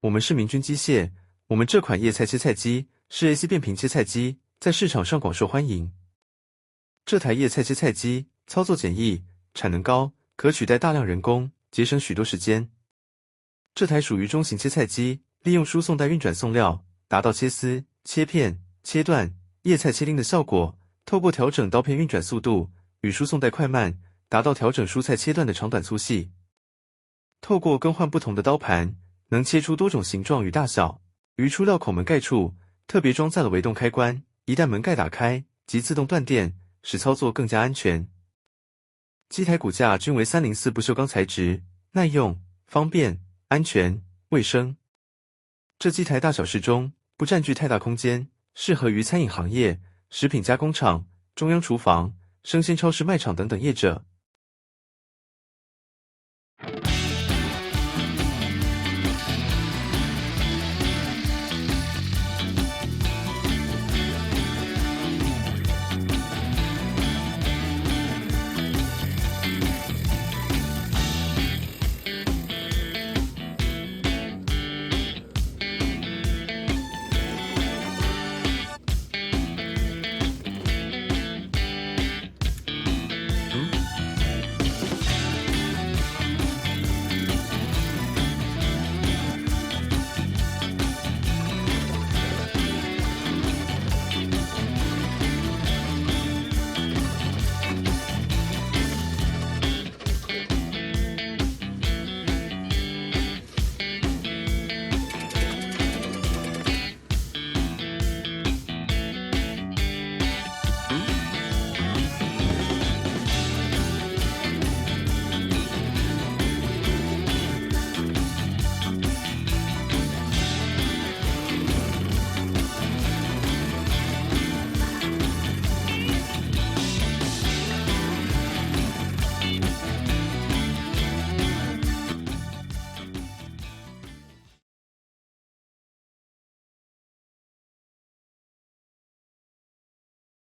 我们是明君机械，我们这款叶菜切菜机是 AC 变频切菜机，在市场上广受欢迎。这台叶菜切菜机操作简易，产能高，可取代大量人工，节省许多时间。这台属于中型切菜机，利用输送带运转送料，达到切丝、切片、切断、叶菜切丁的效果。透过调整刀片运转速度与输送带快慢，达到调整蔬菜切断的长短粗细。透过更换不同的刀盘，能切出多种形状与大小。于出料口门盖处特别装载了微动开关，一旦门盖打开即自动断电，使操作更加安全。机台骨架均为304不锈钢材质，耐用、方便、安全、卫生。这机台大小适中，不占据太大空间，适合于餐饮行业、食品加工厂、中央厨房、生鲜超市卖场等等业者。